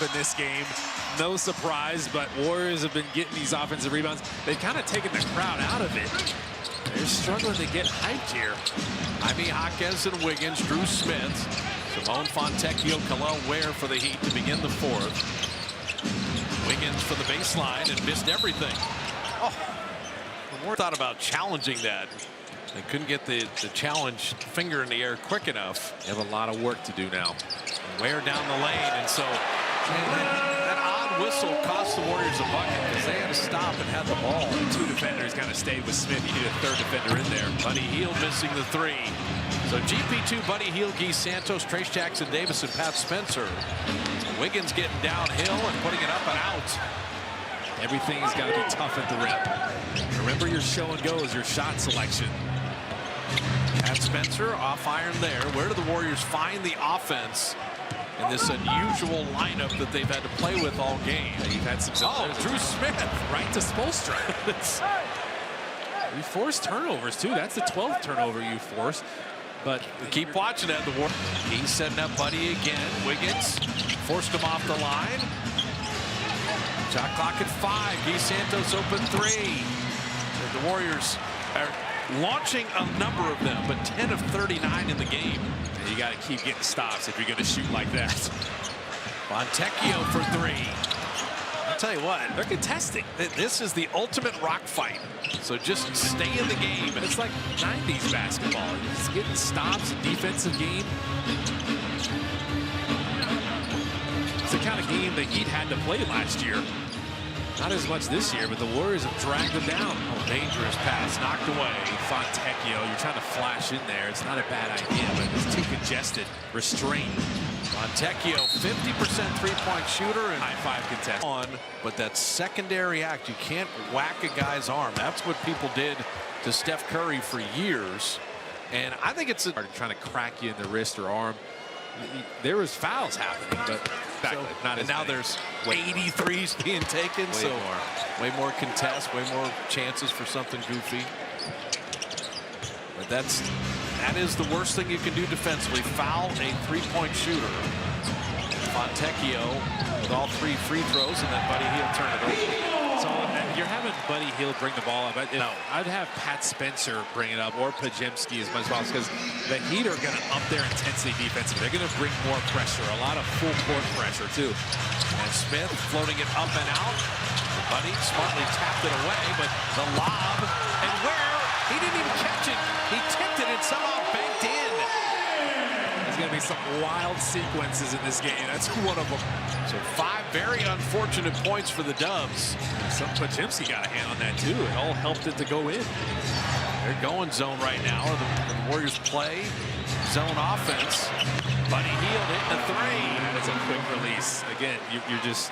in this game. No surprise, but Warriors have been getting these offensive rebounds. They've kind of taken the crowd out of it. They're struggling to get hyped here. Jaime Jaquez and Wiggins, Drew Smith, Simone Fontecchio, Kalel Ware for the Heat to begin the fourth. Wiggins for the baseline and missed everything. Oh, the Warriors thought about challenging that. They couldn't get the challenge finger in the air quick enough. They have a lot of work to do now. Ware down the lane, and so that odd whistle cost the Warriors a bucket because they had to stop and had the ball. Two defenders kind of stayed with Smith. You need a third defender in there. Buddy Hield missing the three. So GP2, Buddy Hield, Guy Santos, Trace Jackson Davis, and Pat Spencer. Wiggins getting downhill and putting it up and out. Everything's got to be tough at the rim. Remember, your show and go is your shot selection. Pat Spencer off iron there. Where do the Warriors find the offense in this unusual lineup that they've had to play with all game? Yeah, you've had some. Drew Smith right to Spoelstra. You force turnovers too. That's the 12th turnover you force. But keep watching that. The Warriors. He's setting up Buddy again. Wiggins forced him off the line. Shot clock at 5. Guy Santos open 3. The Warriors are launching a number of them, but 10 of 39 in the game. You got to keep getting stops if you're going to shoot like that. Fontecchio for 3. I'll tell you what, they're contesting. This is the ultimate rock fight. So just stay in the game. It's like 90s basketball. You're just getting stops, defensive game. It's the kind of game the Heat had to play last year. Not as much this year, but the Warriors have dragged them down. Oh, dangerous pass, knocked away. Fontecchio, you're trying to flash in there. It's not a bad idea, but it's too congested. Restrained. Fontecchio, 50% three-point shooter and high-five contest. But that secondary act, you can't whack a guy's arm. That's what people did to Steph Curry for years. And I think it's trying to crack you in the wrist or arm. There was fouls happening, but not as now many. There's 83s being taken, way more contests, way more chances for something goofy. But that is the worst thing you can do defensively. Foul a three-point shooter. Fontecchio with all 3 free throws, and then Buddy Hield turn it over. So you're having Buddy Hield bring the ball up. No, I'd have Pat Spencer bring it up, or Pajemski as much as possible, because the Heat are going to up their intensity defensively. They're going to bring more pressure, a lot of full court pressure too. And Smith floating it up and out. Buddy smartly tapped it away, but the lob, and Ware, he didn't even catch it. He tipped it and somehow banked in. There's going to be some wild sequences in this game. That's one of them. So 5 very unfortunate points for the Dubs. Some Pajemski got a hand on that too. It all helped it to go in. They're going zone right now. The Warriors play zone offense. Buddy Hield hitting a 3. That's a quick release. Again, you're just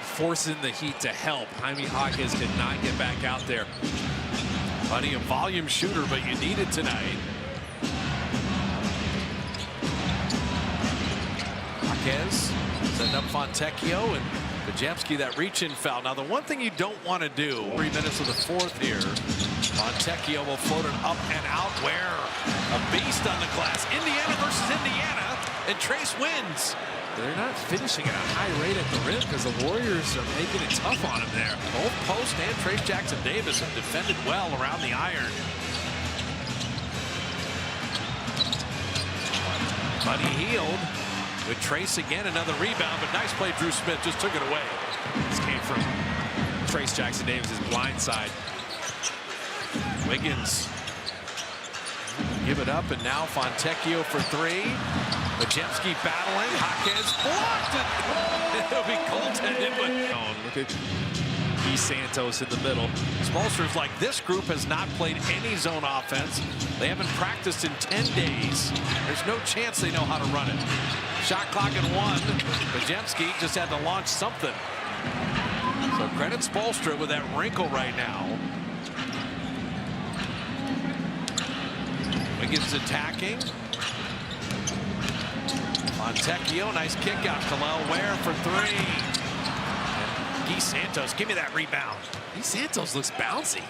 forcing the Heat to help. Jaime Jaquez did not get back out there. Buddy, a volume shooter, but you need it tonight. Jaquez setting up Fontecchio and Pajemski, that reach-in foul. Now, the one thing you don't want to do, 3 minutes of the fourth here, Fontecchio will float it up and out. Where a beast on the glass. Indiana versus Indiana, and Trace wins. They're not finishing at a high rate at the rim because the Warriors are making it tough on them there. Both Post and Trace Jackson Davis have defended well around the iron. Buddy Hield with Trace again, another rebound, but nice play. Drew Smith just took it away. This came from Trace Jackson Davis' blind side. Wiggins give it up, and now Fontecchio for 3. Pajemski battling. Jaquez blocked it. It'll be goaltended, but look at Guy Santos in the middle. Spoelstra's like, this group has not played any zone offense. They haven't practiced in 10 days. There's no chance they know how to run it. Shot clock at 1. Pajemski just had to launch something. So credit Spoelstra with that wrinkle right now. Wiggins attacking. Fontecchio, nice kick out. Kalel Ware for 3. And Guy Santos, give me that rebound. Guy Santos looks bouncy.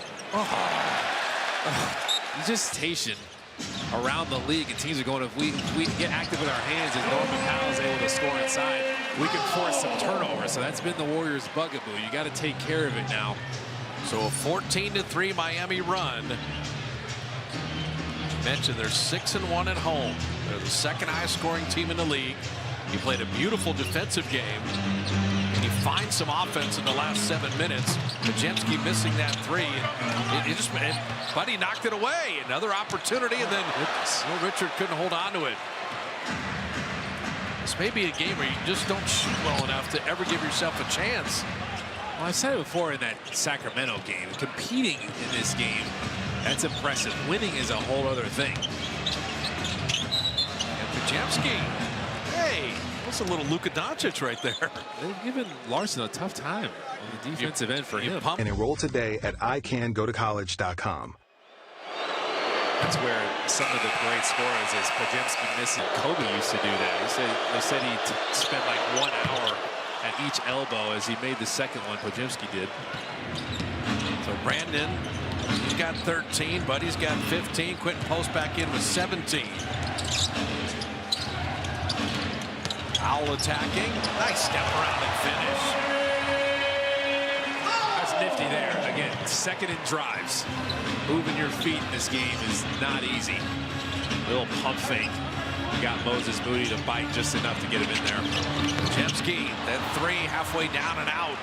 Gestation around the league, and teams are going, if we get active with our hands, and Norman Powell is able to score inside. we can force some turnovers. So that's been the Warriors' bugaboo. You got to take care of it now. So a 14-3 Miami run. Mentioned they're 6-1 at home. They're the second highest scoring team in the league. He played a beautiful defensive game. And he finds some offense in the last 7 minutes. Pajemski missing that three. And Buddy knocked it away. Another opportunity, and then Richard couldn't hold on to it. This may be a game where you just don't shoot well enough to ever give yourself a chance. Well, I said it before in that Sacramento game. Competing in this game, that's impressive. Winning is a whole other thing. And Pajemski, hey, that's a little Luka Doncic right there. They've given Larson a tough time on the defensive end for him. And enroll today at icangotocollege.com. That's where some of the great scorers is Pajemski missing. Kobe used to do that. They said he spent like 1 hour at each elbow as he made the second one. Pajemski did. So Brandon, he's got 13. Buddy's got 15. Quentin Post back in with 17. Powell attacking. Nice step around and finish. That's nifty there. Again, second in drives. Moving your feet in this game is not easy. Little pump fake. Got Moses Moody to bite just enough to get him in there. Pajemski, that three halfway down and out.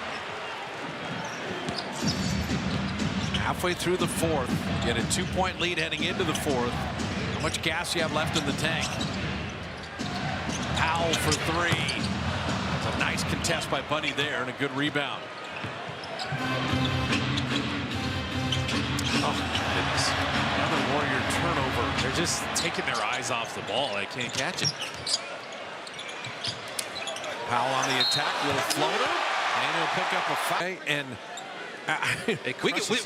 Halfway through the fourth. Get a 2-point lead heading into the fourth. How much gas you have left in the tank? Powell for three. It's a nice contest by Buddy there and a good rebound. Oh, goodness. Another Warrior turnover. They're just taking their eyes off the ball. They can't catch it. Powell on the attack, little floater, and he'll pick up a fight. And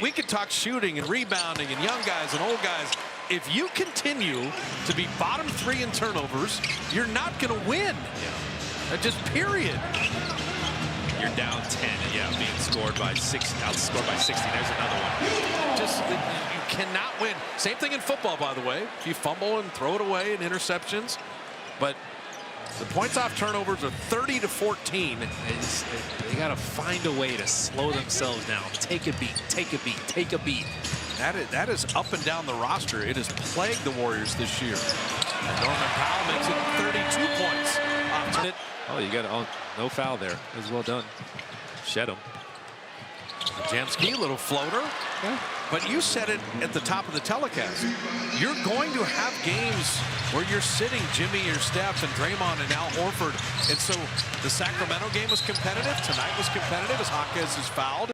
we could talk shooting and rebounding and young guys and old guys. If you continue to be bottom 3 in turnovers, you're not going to win. Yeah. Just period. You're down 10, and yeah, being scored by 6, outscored by 60. There's another one. Just you cannot win. Same thing in football, by the way. If you fumble and throw it away in interceptions, but the points off turnovers are 30-14. They got to find a way to slow themselves down. Take a beat, take a beat, take a beat. That is up and down the roster. It has plagued the Warriors this year. And Norman Powell makes it 32 points. Oh, you got no foul there. It was well done. Shed him. Pajemski, little floater. Yeah. But you said it at the top of the telecast. You're going to have games where you're sitting Jimmy or Steph and Draymond and Al Horford. And so the Sacramento game was competitive. Tonight was competitive as Hawkins is fouled.